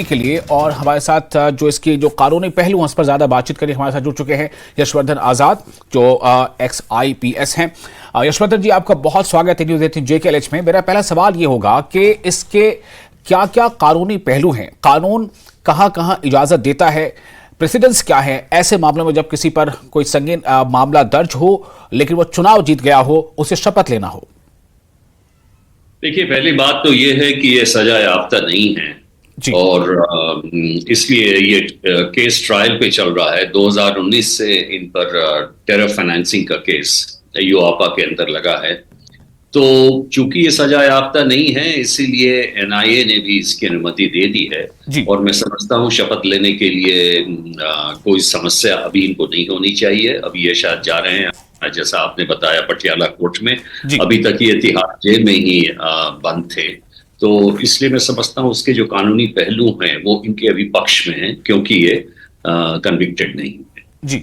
के लिए और हमारे साथ जो इसके जो कानूनी पहलू हैं उस पर ज्यादा बातचीत करें हमारे साथ जुड़ चुके हैं यशवर्धन आजाद जो एक्स IPS हैं। यशवर्धन जी, आपका बहुत स्वागत है न्यूज़ 18 JKLH में। मेरा पहला सवाल ये होगा कि इसके क्या क्या कानूनी पहलू हैं, कानून कहां कहां इजाजत देता है, प्रेसिडेंस क्या है ऐसे मामलों में जब किसी पर कोई संगीन मामला दर्ज हो लेकिन वो चुनाव जीत गया हो, उसे शपथ लेना हो। देखिए, पहली बात तो ये है कि ये सजा याफ्ता नहीं है और इसलिए ये केस ट्रायल पे चल रहा है। 2019 से इन पर टेरर फाइनेंसिंग का केस यूआपा के अंदर लगा है। तो चूंकि ये सजा याफ्ता नहीं है इसीलिए NIA ने भी इसकी अनुमति दे दी है और मैं समझता हूँ शपथ लेने के लिए कोई समस्या अभी इनको नहीं होनी चाहिए। अभी ये शायद जा रहे हैं, जैसा आपने बताया, पटियाला कोर्ट में। अभी तक ये तिहाड़ जेल में ही बंद थे, तो इसलिए मैं समझता हूँ उसके जो कानूनी पहलू हैं वो इनके अभी पक्ष में हैं, क्योंकि ये कन्विक्टेड नहीं है। जी,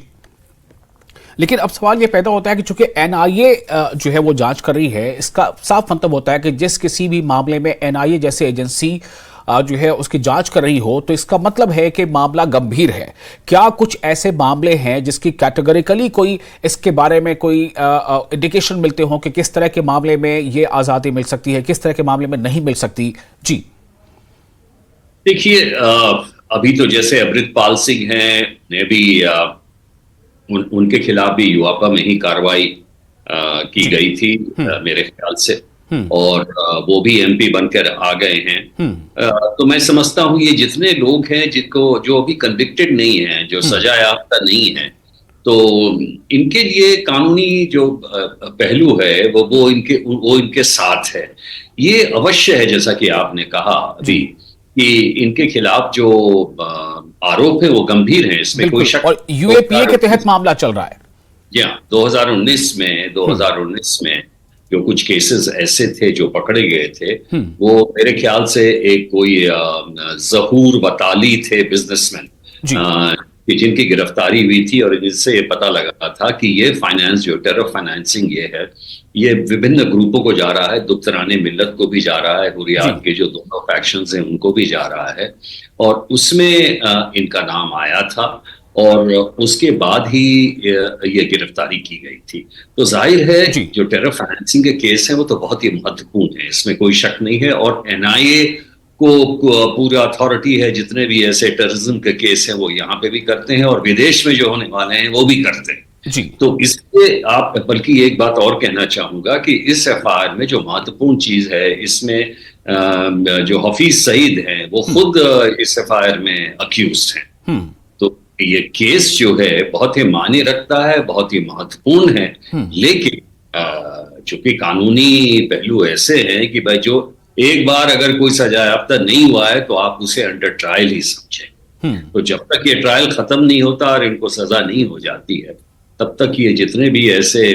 लेकिन अब सवाल ये पैदा होता है कि चूंकि NIA जो है वो जांच कर रही है, इसका साफ मतलब होता है कि जिस किसी भी मामले में NIA जैसे एजेंसी जो है उसकी जांच कर रही हो तो इसका मतलब है कि मामला गंभीर है। क्या कुछ ऐसे मामले हैं जिसकी कैटेगोरिकली कोई इसके बारे में कोई इंडिकेशन मिलते हो कि किस तरह के मामले में ये आज़ादी मिल सकती है, किस तरह के मामले में नहीं मिल सकती? जी देखिए, अभी तो जैसे अमृतपाल सिंह हैं, ने भी उनके खिलाफ भी यूआपा में ही कार्रवाई की गई थी मेरे ख्याल से, और वो भी MP बनकर आ गए हैं। तो मैं समझता हूँ ये जितने लोग हैं जिनको जो अभी कन्विक्टेड नहीं है, जो सजा याफ्ता नहीं है, तो इनके लिए कानूनी जो पहलू है वो इनके साथ है। ये अवश्य है, जैसा कि आपने कहा अभी, कि इनके खिलाफ जो आरोप है वो गंभीर है, इसमें कोई शक। और UAPA के तहत मामला चल रहा है। 2019 में जो कुछ केसेस ऐसे थे जो पकड़े गए थे, वो मेरे ख्याल से एक कोई जहूर वताली थे बिजनेसमैन, कि जिनकी गिरफ्तारी हुई थी और जिससे ये पता लगा था कि ये फाइनेंस, जो टेरर फाइनेंसिंग ये है, ये विभिन्न ग्रुपों को जा रहा है, दुख्तराने मिल्लत को भी जा रहा है, हुर्रियात के जो दोनों फैक्शंस हैं उनको भी जा रहा है, और उसमें इनका नाम आया था और उसके बाद ही ये गिरफ्तारी की गई थी। तो जाहिर है जो टेरर फाइनेंसिंग के केस हैं वो तो बहुत ही महत्वपूर्ण है, इसमें कोई शक नहीं है। और NIA को पूरा अथॉरिटी है, जितने भी ऐसे टेररिज्म के केस हैं वो यहाँ पे भी करते हैं और विदेश में जो होने वाले हैं वो भी करते हैं। तो इसलिए आप, बल्कि एक बात और कहना चाहूंगा कि इस FIR में जो महत्वपूर्ण चीज है, इसमें जो हफीज सईद हैं वो खुद इस FIR में अक्यूज्ड हैं। तो ये केस जो है बहुत ही मायने रखता है, बहुत ही महत्वपूर्ण है, लेकिन चूंकि कानूनी पहलू ऐसे हैं कि भाई जो एक बार अगर कोई सजा याफ्ता नहीं हुआ है तो आप उसे अंडर ट्रायल ही समझें। तो जब तक ये ट्रायल खत्म नहीं होता और इनको सजा नहीं हो जाती है, तब तक ये जितने भी ऐसे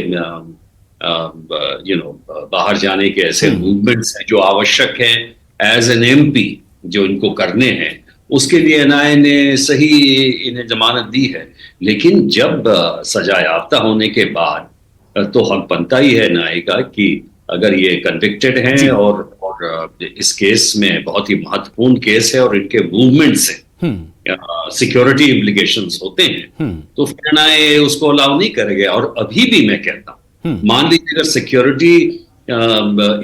बाहर जाने के ऐसे मूवमेंट्स हैं जो आवश्यक हैं एज एन MP जो इनको करने हैं, उसके लिए NIA ने सही इन्हें जमानत दी है। लेकिन जब सजा याफ्ता होने के बाद तो हक बनता ही है NIA का कि अगर ये कन्विक्टेड हैं और इस केस में बहुत ही महत्वपूर्ण केस है और इनके मूवमेंट्स हैं, सिक्योरिटी इम्प्लीकेशंस होते हैं, तो फिर NIA उसको अलाउ नहीं करेगा। और अभी भी मैं कहता हूँ, मान लीजिए अगर सिक्योरिटी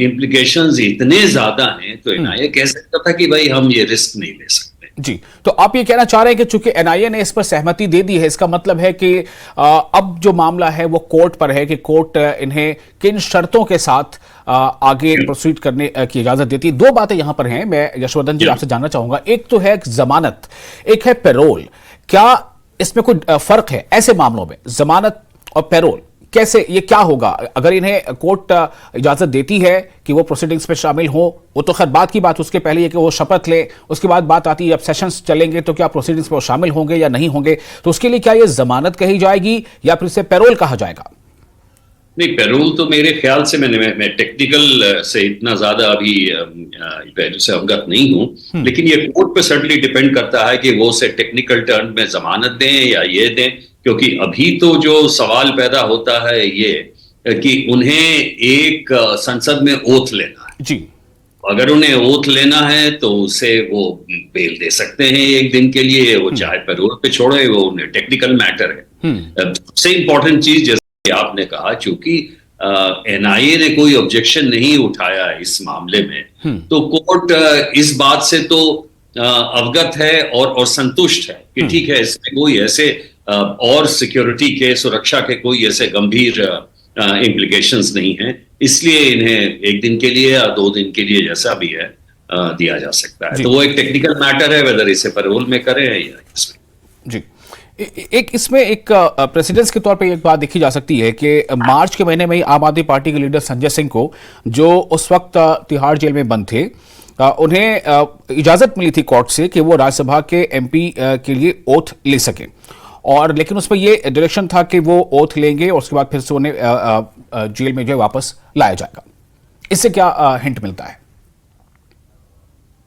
इम्प्लीकेशंस इतने ज्यादा हैं तो NIA कह सकता था कि भाई हम ये रिस्क नहीं ले सकते। जी, तो आप ये कहना चाह रहे हैं कि चूंकि NIA ने इस पर सहमति दे दी है, इसका मतलब है कि अब जो मामला है वो कोर्ट पर है कि कोर्ट इन्हें किन शर्तों के साथ आगे प्रोसीड करने की इजाजत देती है। दो बातें यहां पर हैं, मैं यशवर्धन जी आपसे जानना चाहूंगा। एक तो है जमानत, एक है पैरोल। क्या इसमें कोई फर्क है ऐसे मामलों में, जमानत और पैरोल? कैसे, ये क्या होगा अगर इन्हें कोर्ट इजाजत देती है कि वो प्रोसीडिंग्स में शामिल हो? वो तो खैर बात की बात, उसके पहले ये कि वो शपथ ले, उसके बाद बात आती है अब सेशंस चलेंगे तो क्या प्रोसीडिंग्स में वो शामिल होंगे या नहीं होंगे, तो उसके लिए क्या ये जमानत कही जाएगी या फिर इसे पैरोल कहा जाएगा? नहीं, पैरोल तो मेरे ख्याल से मैं टेक्निकल से इतना ज्यादा अभी पहलू से अवगत नहीं हूं, लेकिन ये कोर्ट पे सर्टनली डिपेंड करता है कि वो उसे टेक्निकल टर्म में जमानत दें या ये दें, क्योंकि अभी तो जो सवाल पैदा होता है ये कि उन्हें एक संसद में ओथ लेना है। जी, अगर उन्हें ओथ लेना है तो उसे वो बेल दे सकते हैं एक दिन के लिए, वो चाहे पैरोल पे छोड़े, वो उन्हें टेक्निकल मैटर है। सबसे इंपॉर्टेंट चीज जैसे आपने कहा, चूंकि एनआईए ने कोई ऑब्जेक्शन नहीं उठाया इस मामले में, तो कोर्ट इस बात से तो अवगत है और संतुष्ट है कि ठीक है, इसमें कोई ऐसे और सिक्योरिटी के, सुरक्षा के कोई ऐसे गंभीर इम्प्लीकेशंस नहीं है, इसलिए इन्हें एक दिन के लिए या 2 दिन के लिए जैसा भी है दिया जा सकता है। तो वो एक टेक्निकल मैटर है, वेदर इसे पैरोल में करें या इसमें। जी, एक इसमें एक प्रेसिडेंस के तौर पे एक बात देखी जा सकती है कि मार्च के महीने में ही आम आदमी पार्टी के लीडर संजय सिंह को, जो उस वक्त तिहाड़ जेल में बंद थे, उन्हें इजाजत मिली थी कोर्ट से कि वो राज्यसभा के एमपी के लिए ओथ ले सकें, और लेकिन उसमें ये डायरेक्शन था कि वो ओथ लेंगे और उसके बाद फिर से उन्हें जेल में जो है वापस लाया जाएगा। इससे क्या हिंट मिलता है?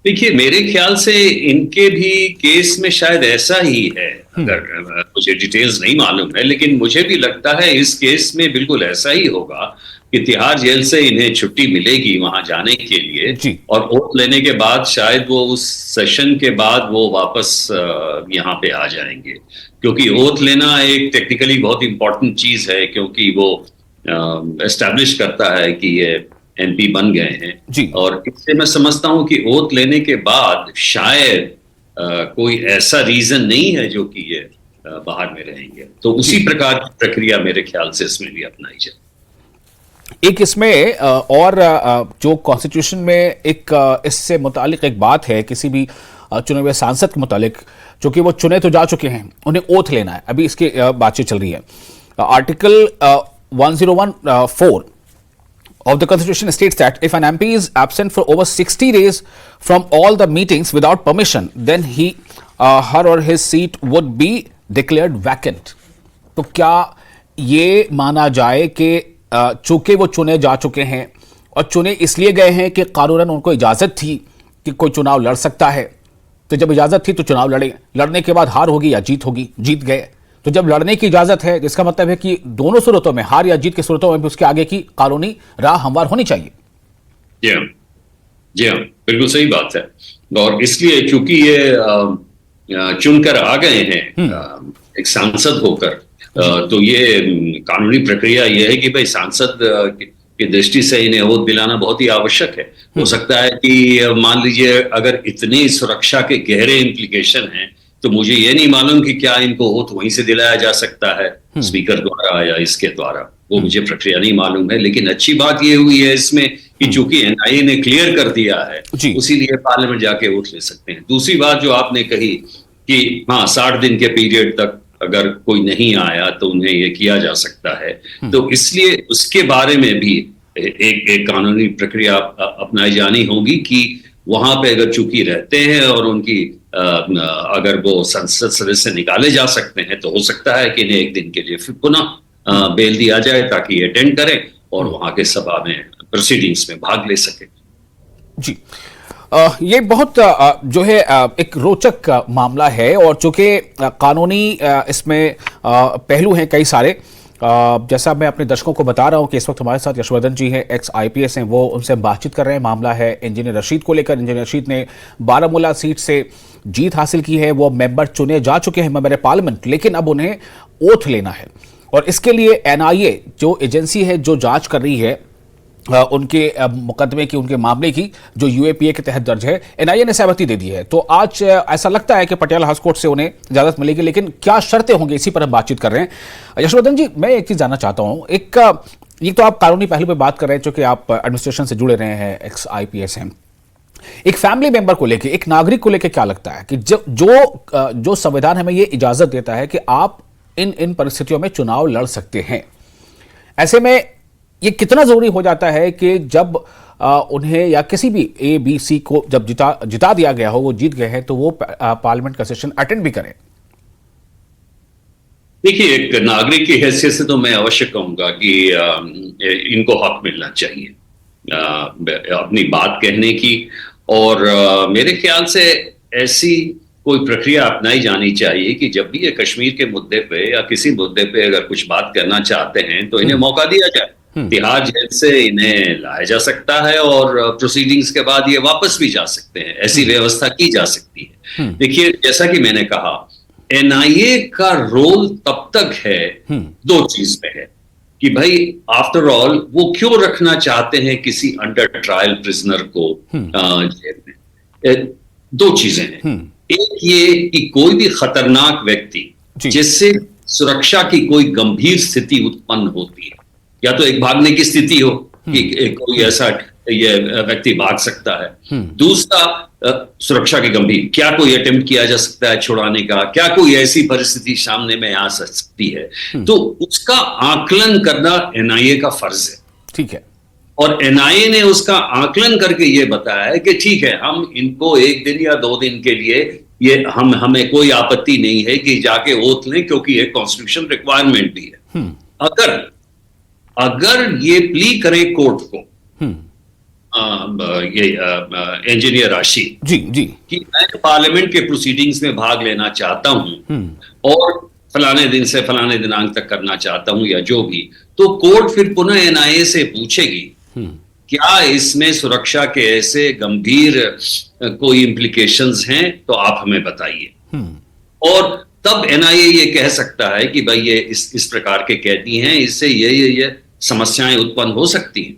देखिए, मेरे ख्याल से इनके भी केस में शायद ऐसा ही है, अगर मुझे डिटेल्स नहीं मालूम है, लेकिन मुझे भी लगता है इस केस में बिल्कुल ऐसा ही होगा कि तिहाड़ जेल से इन्हें छुट्टी मिलेगी वहां जाने के लिए, और ओथ लेने के बाद शायद वो उस सेशन के बाद वो वापस यहाँ पे आ जाएंगे, क्योंकि ओथ लेना एक टेक्निकली बहुत इंपॉर्टेंट चीज है, क्योंकि वो एस्टैब्लिश करता है कि ये एमपी बन गए हैं। और इससे मैं समझता हूं कि ओथ लेने के बाद शायद कोई ऐसा रीजन नहीं है जो कि ये बाहर में रहेंगे, तो उसी प्रकार की प्रक्रिया मेरे ख्याल से इसमें भी अपनाई जाए। एक इसमें और जो कॉन्स्टिट्यूशन में एक इससे मुतालिक एक बात है, किसी भी चुने हुए सांसद के मुतालिक, जो कि वो चुने तो जा चुके हैं, उन्हें ओथ लेना है, अभी इसकी बातचीत चल रही है। Article 1014 of the Constitution states that if an MP is absent for over 60 days from all the meetings without permission, then her or his seat would be declared vacant. तो क्या ये माना जाए कि चूंकि वो चुने जा चुके हैं और चुने इसलिए गए हैं कि कानूनन उनको इजाजत थी कि कोई चुनाव लड़ सकता है, तो जब इजाजत थी तो चुनाव लड़े, लड़ने के बाद हार होगी या जीत होगी, जीत गए, तो जब लड़ने की इजाजत है, जिसका मतलब है कि दोनों सूरतों में, हार या जीत की सूरतों में भी उसके आगे की कानूनी राह हमवार होनी चाहिए। जी हाँ, बिल्कुल सही बात है। और इसलिए चूंकि ये चुनकर आ गए हैं एक सांसद होकर, तो ये कानूनी प्रक्रिया ये है कि भाई सांसद की दृष्टि से इन्हें ओथ दिलाना बहुत ही आवश्यक है। हो सकता है कि मान लीजिए अगर इतनी सुरक्षा के गहरे इम्प्लीकेशन हैं, तो मुझे ये नहीं मालूम कि क्या इनको ओथ वहीं से दिलाया जा सकता है स्पीकर द्वारा या इसके द्वारा, वो मुझे प्रक्रिया नहीं मालूम है। लेकिन अच्छी बात ये हुई है इसमें कि चूंकि एनआईए ने क्लियर कर दिया है, उसीलिए पार्लियामेंट जाके ओथ ले सकते हैं। दूसरी बात जो आपने कही कि हाँ, 60 दिन के पीरियड तक अगर कोई नहीं आया तो उन्हें ये किया जा सकता है, तो इसलिए उसके बारे में भी एक कानूनी प्रक्रिया अपनाई जानी होगी कि वहां पे अगर चूंकि रहते हैं और उनकी अगर वो संसद सदस्य निकाले जा सकते हैं, तो हो सकता है कि इन्हें एक दिन के लिए फिर पुनः बेल दिया जाए ताकि अटेंड करें और वहां के सभा में प्रोसीडिंग्स में भाग ले सके। जी, ये बहुत जो है एक रोचक मामला है, और चूंकि कानूनी इसमें पहलू हैं कई सारे, जैसा मैं अपने दर्शकों को बता रहा हूं कि इस वक्त हमारे साथ यशवर्धन जी हैं, एक्स आईपीएस हैं, वो उनसे बातचीत कर रहे हैं। मामला है इंजीनियर रशीद को लेकर। इंजीनियर रशीद ने बारामूला सीट से जीत हासिल की है, वो मेंबर चुने जा चुके हैं, मेंबर पार्लियामेंट, लेकिन अब उन्हें ओथ लेना है, और इसके लिए एनआईए जो एजेंसी है जो जांच कर रही है उनके मुकदमे की, उनके मामले की, जो यूएपीए के तहत दर्ज है, एनआईए ने सहमति दे दी है। तो आज ऐसा लगता है कि पटियाला हाउस कोर्ट से उन्हें इजाजत मिलेगी, लेकिन क्या शर्तें होंगी, इसी पर हम बातचीत कर रहे हैं। यशवर्धन जी, मैं एक चीज जानना चाहता हूं, एक तो आप कानूनी पहलू पे बात कर रहे हैं, चूंकि आप एडमिनिस्ट्रेशन से जुड़े रहे हैं, एक्स आईपीएस हैं, एक फैमिली मेंबर को लेकर, एक नागरिक को लेकर क्या लगता है कि जो संविधान हमें ये इजाजत देता है कि आप इन परिस्थितियों में चुनाव लड़ सकते हैं, ऐसे में ये कितना जरूरी हो जाता है कि जब उन्हें या किसी भी ए बी सी को जब जिता दिया गया हो, वो जीत गए हैं, तो वो पार्लियामेंट का सेशन अटेंड भी करें? देखिए, एक नागरिक की हैसियत से तो मैं अवश्य कहूंगा कि इनको हक मिलना चाहिए अपनी बात कहने की, और मेरे ख्याल से ऐसी कोई प्रक्रिया अपनाई जानी चाहिए कि जब भी ये कश्मीर के मुद्दे पे या किसी मुद्दे पे अगर कुछ बात करना चाहते हैं तो इन्हें मौका दिया जाए। तिहाड़ जेल से इन्हें लाया जा सकता है और प्रोसीडिंग्स के बाद ये वापस भी जा सकते हैं, ऐसी व्यवस्था की जा सकती है। देखिए, जैसा कि मैंने कहा, एनआईए का रोल तब तक है, दो चीज में है कि भाई आफ्टर ऑल वो क्यों रखना चाहते हैं किसी अंडर ट्रायल प्रिजनर को जेल में। दो चीजें हैं, एक ये कि कोई भी खतरनाक व्यक्ति जिससे सुरक्षा की कोई गंभीर स्थिति उत्पन्न होती है, या तो एक भागने की स्थिति हो कि कोई ऐसा ये व्यक्ति भाग सकता है, दूसरा सुरक्षा की गंभीर, क्या कोई अटेम्प्ट किया जा सकता है छुड़ाने का, क्या कोई ऐसी परिस्थिति सामने में आ सकती है, तो उसका आकलन करना एनआईए का फर्ज है। ठीक है। और एनआईए ने उसका आकलन करके ये बताया है कि ठीक है, हम इनको 1 दिन या 2 दिन के लिए ये हमें कोई आपत्ति नहीं है कि जाके ओथ लें, क्योंकि ये कॉन्स्टिट्यूशन रिक्वायरमेंट भी है। अगर ये प्ली करें कोर्ट को, ये इंजीनियर राशि जी कि मैं पार्लियामेंट के प्रोसीडिंग्स में भाग लेना चाहता हूं और फलाने दिन से फलाने दिनांक तक करना चाहता हूं या जो भी, तो कोर्ट फिर पुनः एनआईए से पूछेगी क्या इसमें सुरक्षा के ऐसे गंभीर कोई इम्प्लीकेशंस हैं, तो आप हमें बताइए। और तब एनआईए ये कह सकता है कि भाई ये इस प्रकार के कैदी हैं, इससे ये समस्याएं उत्पन्न हो सकती हैं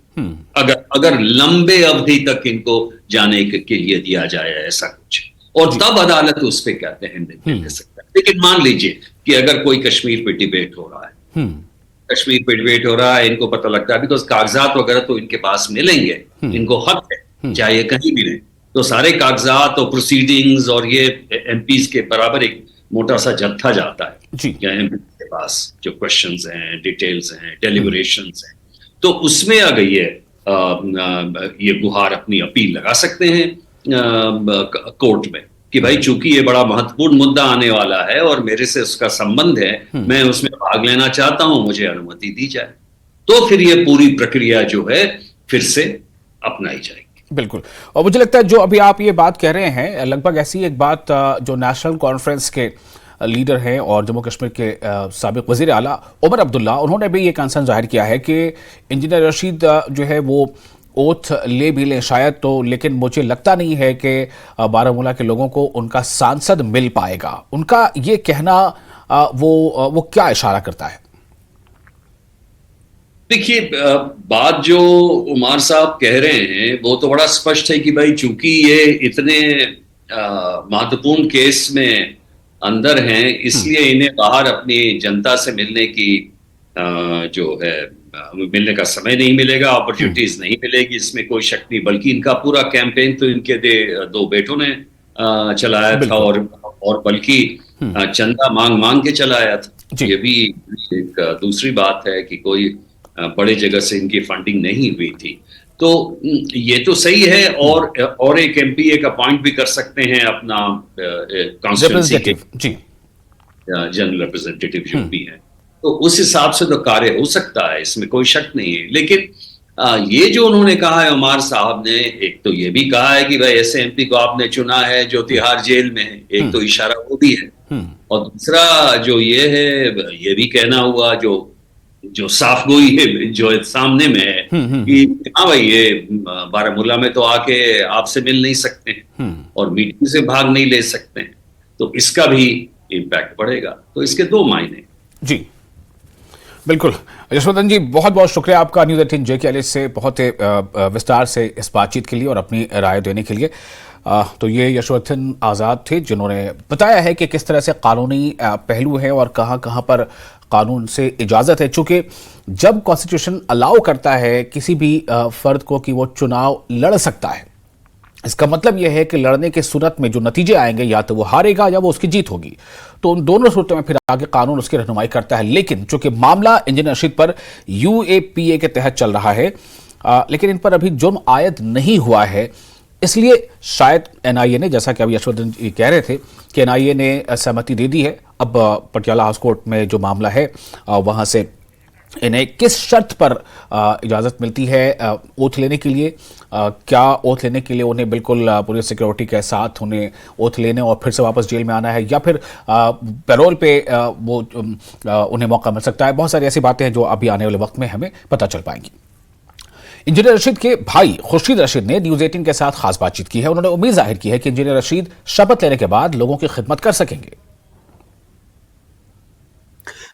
अगर लंबे अवधि तक इनको जाने के लिए दिया जाए ऐसा कुछ, और तब अदालत उस पर कहते हैं दे सकता है। लेकिन मान लीजिए कि अगर कोई कश्मीर पे डिबेट हो रहा है, कश्मीर पे डिबेट हो रहा है, इनको पता लगता है बिकॉज कागजात वगैरह तो इनके पास मिलेंगे, इनको हक है चाहे ये कहीं भी रहे, तो सारे कागजात और प्रोसीडिंग्स और ये एमपीज के बराबर एक मोटा सा जत्था जाता है या एमपी के पास, जो क्वेश्चंस हैं, डिटेल्स हैं, डेलिबरेशंस हैं, तो उसमें अगर ये गुहार अपनी अपील लगा सकते हैं कोर्ट में कि भाई चूंकि ये बड़ा महत्वपूर्ण मुद्दा आने वाला है और मेरे से उसका संबंध है, मैं उसमें भाग लेना चाहता हूं, मुझे अनुमति दी जाए, तो फिर ये पूरी प्रक्रिया जो है फिर से अपनाई जाएगी। बिल्कुल। और मुझे लगता है जो अभी आप ये बात कह रहे हैं, लगभग ऐसी एक बात जो नेशनल कॉन्फ्रेंस के लीडर हैं और जम्मू कश्मीर के साबिक वजीर आला उमर अब्दुल्ला, उन्होंने भी ये कंसर्न जाहिर किया है कि इंजीनियर रशीद जो है वो ओथ ले भी लें शायद, तो लेकिन मुझे लगता नहीं है कि बारामूला के लोगों को उनका सांसद मिल पाएगा। उनका ये कहना वो क्या इशारा करता है? देखिए, बात जो उमर साहब कह रहे हैं वो तो बड़ा स्पष्ट है कि भाई चूंकि ये इतने महत्वपूर्ण केस में अंदर हैं, इसलिए इन्हें बाहर अपनी जनता से मिलने की जो है मिलने का समय नहीं मिलेगा, अपॉर्चुनिटीज नहीं मिलेगी, इसमें कोई शक नहीं। बल्कि इनका पूरा कैंपेन तो इनके 2 बेटों ने चलाया था और बल्कि चंदा मांग के चलाया था। ये भी एक दूसरी बात है कि कोई बड़े जगह से इनकी फंडिंग नहीं हुई थी, तो ये तो सही है। और एक एमपी एक अपॉइंट भी कर सकते हैं अपना कॉन्स्टिट्यूएंसी के जनरल रिप्रेजेंटेटिव जो भी है, तो उस हिसाब से तो कार्य हो सकता है, इसमें कोई शक नहीं है। लेकिन ये जो उन्होंने कहा है उमर साहब ने, एक तो ये भी कहा है कि भाई ऐसे एमपी को आपने चुना है जो तिहाड़ जेल में है, एक तो इशारा वो भी है, और दूसरा जो ये है, ये भी कहना हुआ जो साफ गोई है जो सामने में है कि हाँ भाई ये बारामूला में तो आके आपसे मिल नहीं सकते और मीटिंग से भाग नहीं ले सकते, तो इसका भी इम्पैक्ट पड़ेगा। तो इसके 2 मायने। जी बिल्कुल। यशवर्धन जी, बहुत बहुत शुक्रिया आपका न्यूज़ 18 JKLH से बहुत विस्तार से इस बातचीत के लिए और अपनी राय देने के लिए। तो ये यशवर्धन आज़ाद थे जिन्होंने बताया है कि किस तरह से कानूनी पहलू है और कहाँ कहाँ पर कानून से इजाज़त है। चूँकि जब कॉन्स्टिट्यूशन अलाउ करता है किसी भी फर्द को कि वो चुनाव लड़ सकता है, इसका मतलब यह है कि लड़ने के सूरत में जो नतीजे आएंगे या तो वो हारेगा या वो उसकी जीत होगी, तो उन दोनों सूरतों में फिर आगे कानून उसकी रहनुमाई करता है। लेकिन चूंकि मामला इंजीनियर रशीद पर UAPA के तहत चल रहा है, लेकिन इन पर अभी जुर्म आयद नहीं हुआ है, इसलिए शायद एनआईए ने, जैसा कि अभी यशवर्धन जी कह रहे थे कि एनआईए ने सहमति दे दी है। अब पटियाला हाउस कोर्ट में जो मामला है वहां से इन्हें किस शर्त पर इजाज़त मिलती है ओथ लेने के लिए? क्या ओथ लेने के लिए उन्हें बिल्कुल पूरी सिक्योरिटी के साथ उन्हें ओथ लेने और फिर से वापस जेल में आना है, या फिर पैरोल पे वो उन्हें मौका मिल सकता है? बहुत सारी ऐसी बातें हैं जो अभी आने वाले वक्त में हमें पता चल पाएंगी। इंजीनियर रशीद के भाई खुर्शीद रशीद ने न्यूज़ 18 के साथ खास बातचीत की है। उन्होंने उम्मीद जाहिर की है कि इंजीनियर रशीद शपथ लेने के बाद लोगों की खिदमत कर सकेंगे।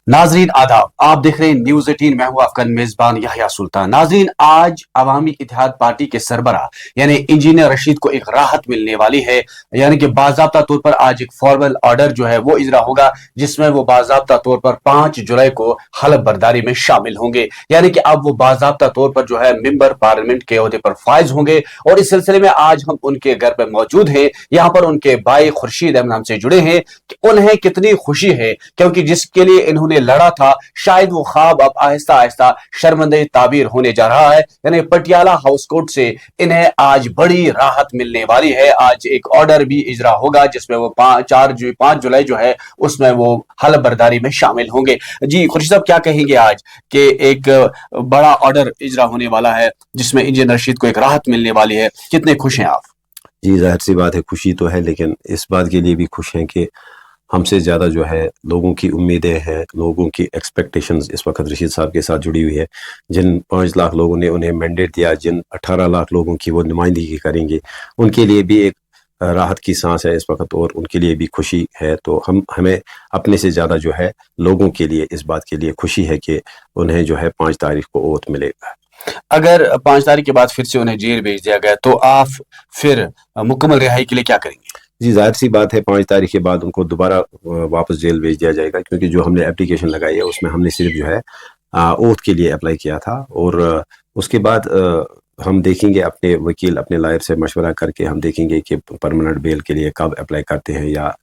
नाजरीन आदाब, आप देख रहे हैं न्यूज 18। मैं हूं आपका मेजबान याह्या सुल्तान। नाजरीन, आज अवामी इत्तेहाद पार्टी के सरबराह यानी इंजीनियर रशीद को एक राहत मिलने वाली है, यानी कि बाज़ाब्ता तौर पर आज एक फॉर्मल ऑर्डर जो है वो इजरा होगा, जिसमें वो बाज़ाब्ता तौर पर 5 जुलाई को हलफ बर्दारी में शामिल होंगे। यानी कि अब वो बाज़ाब्ता तौर पर जो है मेंबर पार्लियामेंट के ओहदे पर फाइज होंगे। और इस सिलसिले में आज हम उनके घर पर मौजूद हैं। यहाँ पर उनके भाई खुर्शीद अहमद हमसे जुड़े हैं कि उन्हें कितनी खुशी है, क्योंकि जिसके लिए इन्होंने लड़ा था शायद वो ख्वाब अब आहिस्ता आहिस्ता शर्मंदे ताबीर होने जा रहा है। यानी पटियाला हाउस कोर्ट से इन्हें आज बड़ी राहत मिलने वाली है। आज एक ऑर्डर भी इजरा होगा जिसमें वो 5 जुलाई जो है उसमें वो हलफ बर्दारी में शामिल होंगे। जी खुर्शीद साहब, क्या कहेंगे आज कि एक बड़ा ऑर्डर इजरा होने वाला है जिसमें इंजीनियर रशीद को एक राहत मिलने वाली है, कितने खुश हैं आप? जी, जाहिर सी बात है, खुशी तो है, लेकिन इस बात के लिए भी खुश हैं कि हमसे ज़्यादा जो है लोगों की उम्मीदें हैं, लोगों की एक्सपेक्टेशंस इस वक्त रशीद साहब के साथ जुड़ी हुई है। जिन 5 लाख लोगों ने उन्हें मैंडेट दिया, जिन 18 लाख लोगों की वो नुमाइंदगी करेंगे, उनके लिए भी एक राहत की सांस है इस वक्त, और उनके लिए भी खुशी है। तो हमें अपने से ज़्यादा जो है लोगों के लिए इस बात के लिए खुशी है कि उन्हें जो है 5 तारीख को ओथ मिलेगा। अगर 5 तारीख के बाद फिर से उन्हें जेल भेज दिया गया तो आप फिर मुकम्मल रिहाई के लिए क्या करेंगे? जी, जाहिर सी बात है, 5 तारीख के बाद उनको दोबारा वापस जेल भेज दिया जाएगा, क्योंकि जो हमने एप्लीकेशन लगाई है उसमें हमने सिर्फ जो है ओथ के लिए अप्लाई किया था। और उसके बाद हम देखेंगे, अपने वकील अपने लॉयर से मशवरा करके हम देखेंगे कि परमानेंट बेल के लिए कब अप्लाई करते हैं, या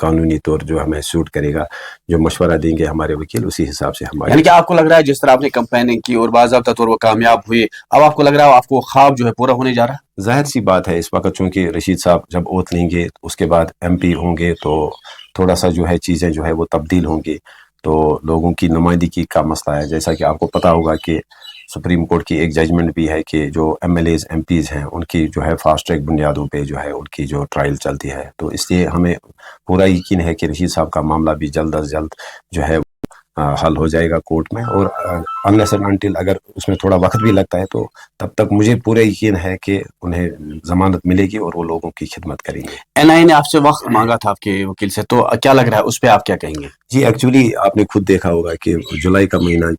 कानूनी तौर जो हमें सूट करेगा, जो मशवरा देंगे हमारे वकील, उसी हिसाब से हमारे। यानी कि आपको लग रहा है जिस तरह आपने कैंपेनिंग की और बाज़ाब्ता तौर वो कामयाब हुए, अब आपको लग रहा है आपको ख्वाब जो है पूरा होने जा रहा है? जाहिर सी बात है, इस वक्त चूंकि रशीद साहब जब ओथ लेंगे उसके बाद MP होंगे, तो थोड़ा सा जो है चीज़ें जो है वो तब्दील होंगी। तो लोगों की नुमाइंदगी का मसला है, जैसा कि आपको पता होगा कि सुप्रीम कोर्ट की एक जजमेंट भी है कि जो MLAs MPs हैं उनकी जो है फास्ट ट्रैक बुनियादों पे जो है उनकी जो ट्रायल चलती है। तो इसलिए हमें पूरा यकीन है कि रशीद साहब का मामला भी जल्द अज जल्द जो है हल हो जाएगा कोर्ट में। और अनलेस एंड अनटिल अगर उसमें थोड़ा वक्त भी लगता है तो तब तक मुझे पूरा यकीन है कि उन्हें जमानत मिलेगी और वो लोगों की खिदमत करेंगे। NIA ने आपसे वक्त मांगा था आपके वकील से, तो क्या लग रहा है उस पर आप क्या कहेंगे? जी, एक्चुअली आपने खुद देखा होगा कि जुलाई का महीना,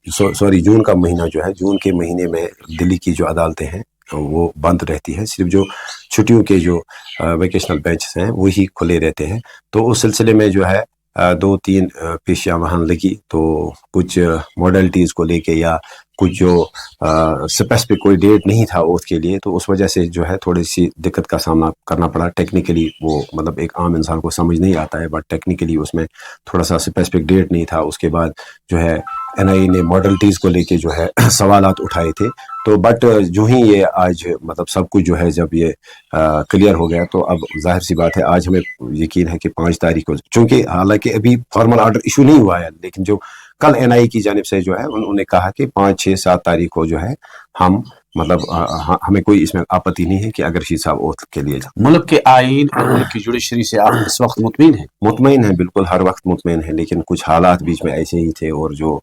जून का महीना जो है, जून के महीने में दिल्ली की जो अदालतें हैं वो बंद रहती है, सिर्फ जो छुट्टियों के जो वेकेशनल बेंचेस हैं वही खुले रहते हैं। तो उस सिलसिले में जो है 2-3 पेशियां वहाँ लगी, तो कुछ मॉडलिटीज़ को लेके या कुछ जो स्पेसिफिक कोई डेट नहीं था ओथ के लिए, तो उस वजह से जो है थोड़ी सी दिक्कत का सामना करना पड़ा। टेक्निकली वो मतलब एक आम इंसान को समझ नहीं आता है, बट टेक्निकली उसमें थोड़ा सा स्पेसिफिक डेट नहीं था। उसके बाद जो है NIA ने मॉडलिटीज़ को लेके जो है सवालात उठाए थे। तो बट जो ही ये आज मतलब सब कुछ जो है जब ये क्लियर हो गया, तो अब जाहिर सी बात है आज हमें यकीन है कि 5 तारीख को, चूँकि हालांकि अभी फॉर्मल ऑर्डर इशू नहीं हुआ है, लेकिन जो कल NIA की जानिब से जो है उन्होंने कहा कि 5, 6, 7 तारीख को जो है हम मतलब हमें कोई इसमें आपत्ति नहीं है कि अगर रशीद साहब ओथ के लिए जाए। मुल्क के आईन और मुल्क की जुडिशरी से आप इस वक्त मुतमईन हैं? मुतमईन है, बिल्कुल हर वक्त मुतमईन है, लेकिन कुछ हालात बीच में ऐसे ही थे, और जो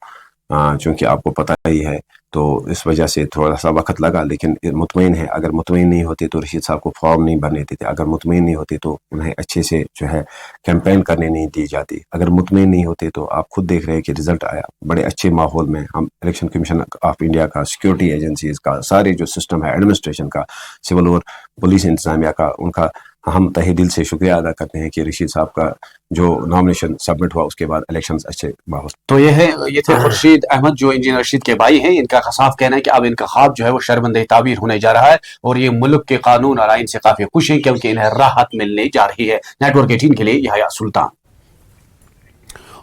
चूँकि आपको पता ही है तो इस वजह से थोड़ा सा वक्त लगा। लेकिन मुतमईन है, अगर मुतमईन नहीं होते तो रशीद साहब को फॉर्म नहीं भरने देते, अगर मुतमईन नहीं होते तो उन्हें अच्छे से जो है कैंपेन करने नहीं दी जाती, अगर मुतमईन नहीं होते तो आप खुद देख रहे हैं कि रिजल्ट आया बड़े अच्छे माहौल में। हम इलेक्शन कमीशन ऑफ इंडिया का, सिक्योरिटी एजेंसीज का, सारे जो सिस्टम है एडमिनिस्ट्रेशन का, सिविल और पुलिस इंतजामिया का, उनका हम तहे दिल से शुक्रिया अदा करते हैं कि रशीद साहब का जो नॉमिनेशन सबमिट हुआ उसके बाद इलेक्शंस अच्छे माहौल। तो ये थे खुर्शीद अहमद जो इंजीनियर रशीद के भाई हैं। इनका साफ कहना है कि अब इनका ख्वाब जो है वो शर्मंदे ताबीर होने जा रहा है, और ये मुल्क के कानून और आइन से काफी खुश हैं क्योंकि इन्हें राहत मिलने जा रही है। नेटवर्क 18 के लिए याह्या सुल्तान।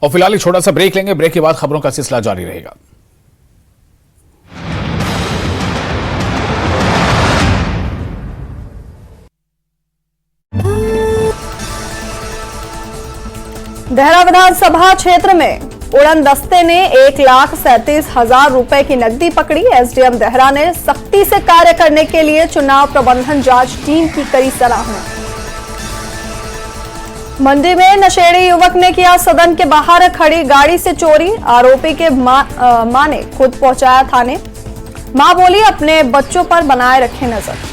और फिलहाल एक छोटा सा ब्रेक लेंगे, ब्रेक के बाद खबरों का सिलसिला जारी रहेगा। देहरा विधानसभा क्षेत्र में उड़न दस्ते ने 1,37,000 रुपए की नकदी पकड़ी। एसडीएम देहरा ने सख्ती से कार्य करने के लिए चुनाव प्रबंधन जांच टीम की करी सराहना। मंडी में नशेड़ी युवक ने किया सदन के बाहर खड़ी गाड़ी से चोरी। आरोपी के मां ने खुद पहुंचाया थाने। मां बोली, अपने बच्चों पर बनाए रखे नजर।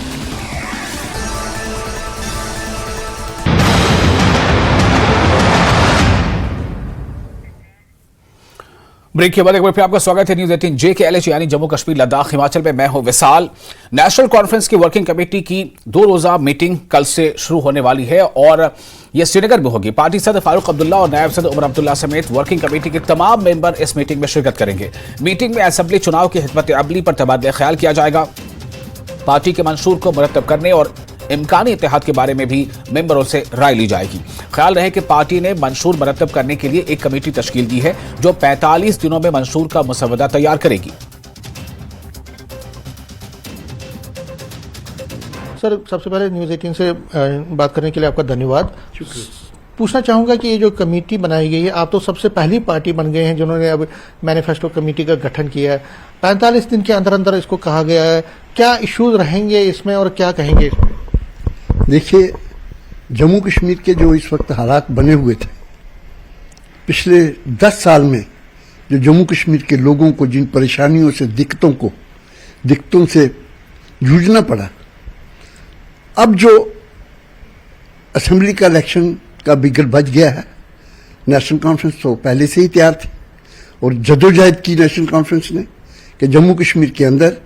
ब्रेक के बाद एक बार फिर आपका स्वागत है न्यूज 18 जे के LH यानी जम्मू कश्मीर लद्दाख हिमाचल में। मैं हूं विशाल। नेशनल कॉन्फ्रेंस की वर्किंग कमेटी की 2 रोजा मीटिंग कल से शुरू होने वाली है और यह श्रीनगर में होगी। पार्टी सदर फारूक अब्दुल्ला और नायब सदर उमर अब्दुल्ला समेत वर्किंग कमेटी के तमाम मेंबर इस मीटिंग में शिरकत करेंगे। मीटिंग में असेंबली चुनाव की हिकमत अमली पर तबादला ख्याल किया जाएगा। पार्टी के मंशूर को मुरतब करने और इम्कानी इत्तेहाद के बारे में भी मेंबरों से राय ली जाएगी। ख्याल रहे कि पार्टी ने मंशूर मुरतब करने के लिए एक कमेटी तश्कील दी है जो 45 दिनों में मंशूर का मुसवदा तैयार करेगी। सर, सबसे पहले न्यूज़ 18 से बात करने के लिए आपका धन्यवाद। पूछना चाहूंगा कि ये जो कमेटी बनाई गई है, आप तो सबसे पहली पार्टी बन गए हैं जिन्होंने अब मैनिफेस्टो कमेटी का गठन किया है। 45 दिन के अंदर अंदर इसको कहा गया है। क्या इश्यूज रहेंगे इसमें और क्या कहेंगे इसमें? देखिए, जम्मू कश्मीर के जो इस वक्त हालात बने हुए थे, पिछले 10 साल में जो जम्मू कश्मीर के लोगों को जिन परेशानियों से दिक्कतों से जूझना पड़ा, अब जो असेंबली का इलेक्शन का बिगड़ बच गया है। नेशनल कॉन्फ्रेंस तो पहले से ही तैयार थी और जदोजहद की नेशनल कॉन्फ्रेंस ने कि जम्मू कश्मीर के अंदर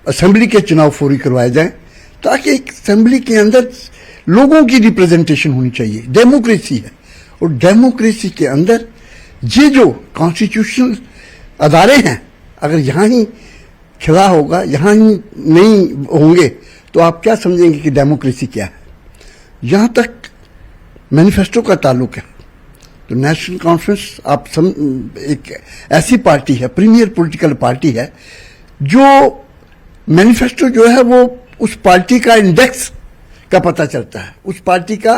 असेंबली के चुनाव फौरी करवाए जाएं ताकि एक असेंबली के अंदर लोगों की रिप्रेजेंटेशन होनी चाहिए। डेमोक्रेसी है और डेमोक्रेसी के अंदर ये जो कॉन्स्टिट्यूशनल अदारे हैं, अगर यहाँ ही खिला होगा, यहाँ ही नहीं होंगे, तो आप क्या समझेंगे कि डेमोक्रेसी क्या है। यहाँ तक मैनिफेस्टो का ताल्लुक है तो नेशनल कॉन्फ्रेंस एक ऐसी पार्टी है, प्रीमियर पॉलिटिकल पार्टी है, जो मैनिफेस्टो जो है वो उस पार्टी का इंडेक्स का पता चलता है, उस पार्टी का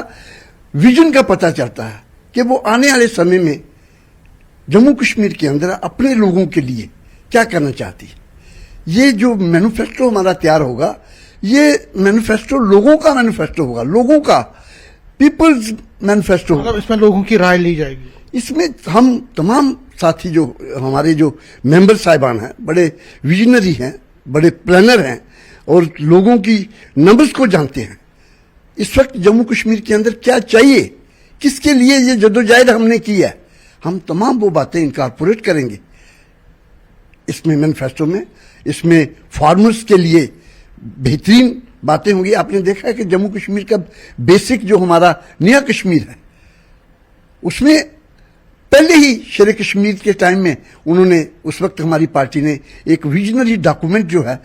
विजन का पता चलता है कि वो आने वाले समय में जम्मू कश्मीर के अंदर अपने लोगों के लिए क्या करना चाहती है। ये जो मैनिफेस्टो हमारा तैयार होगा, ये मैनिफेस्टो लोगों का मैनिफेस्टो होगा, लोगों का पीपल्स मैनिफेस्टो होगा। इसमें लोगों की राय ली जाएगी। इसमें हम तमाम साथी जो हमारे जो मेंबर साहिबान हैं, बड़े विजनरी हैं, बड़े प्लानर हैं और लोगों की नंबर्स को जानते हैं। इस वक्त जम्मू कश्मीर के अंदर क्या चाहिए, किसके लिए ये जदोजहद हमने की है, हम तमाम वो बातें इनकॉर्पोरेट करेंगे इसमें मैनिफेस्टो में। इसमें फार्मर्स के लिए बेहतरीन बातें होंगी। आपने देखा है कि जम्मू कश्मीर का बेसिक जो हमारा नया कश्मीर है, उसमें पहले ही शेर कश्मीर के टाइम में उन्होंने, उस वक्त हमारी पार्टी ने एक विजनरी डॉक्यूमेंट जो है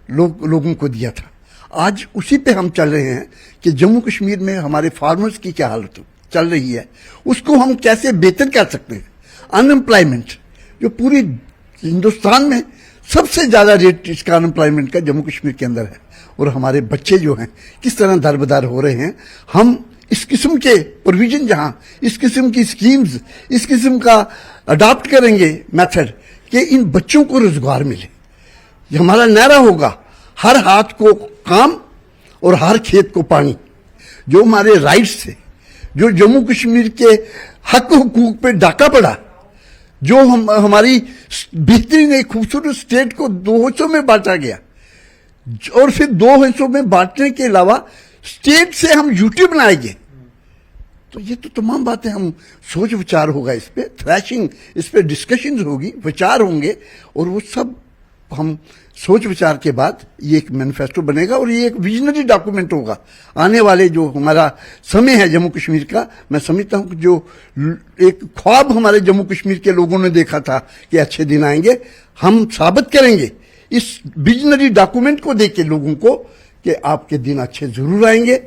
लोगों को दिया था। आज उसी पे हम चल रहे हैं कि जम्मू कश्मीर में हमारे फार्मर्स की क्या हालत चल रही है, उसको हम कैसे बेहतर कर सकते हैं। अनएम्प्लॉयमेंट जो पूरी हिंदुस्तान में सबसे ज्यादा रेट इसका अनएम्प्लॉयमेंट का जम्मू कश्मीर के अंदर है और हमारे बच्चे जो हैं किस तरह दरबदर हो रहे हैं। हम इस किस्म के प्रोविजन, जहां इस किस्म की स्कीम्स, इस किस्म का अडॉप्ट करेंगे मेथड कि इन बच्चों को रोजगार मिले। ये हमारा नारा होगा, हर हाथ को काम और हर खेत को पानी। जो हमारे राइट्स थे, जो जम्मू कश्मीर के हक हुकूक पे डाका पड़ा, जो हमारी बेहतरीन एक खूबसूरत स्टेट को 2 हिस्सों में बांटा गया और फिर 2 हिस्सों में बांटने के अलावा स्टेट से हम यूटी बनाएंगे, तो ये तो तमाम बातें हम सोच विचार होगा, इस पे थ्रैशिंग, इस पे डिस्कशन होगी, विचार होंगे और वो सब हम सोच विचार के बाद ये एक मैनिफेस्टो बनेगा और ये एक विजनरी डॉक्यूमेंट होगा। आने वाले जो हमारा समय है जम्मू कश्मीर का, मैं समझता हूं कि जो एक ख्वाब हमारे जम्मू कश्मीर के लोगों ने देखा था कि अच्छे दिन आएंगे, हम साबित करेंगे इस विजनरी डॉक्यूमेंट को देख के लोगों को कि आपके दिन अच्छे जरूर आएंगे।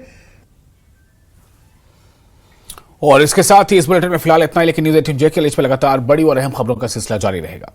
और इसके साथ ही इस बुलेटिन में फिलहाल इतना ही, लेकिन न्यूज़ 18 जे के LH पे लगातार बड़ी और अहम खबरों का सिलसिला जारी रहेगा।